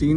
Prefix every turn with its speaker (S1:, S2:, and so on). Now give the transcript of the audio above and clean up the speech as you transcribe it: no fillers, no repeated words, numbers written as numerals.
S1: 3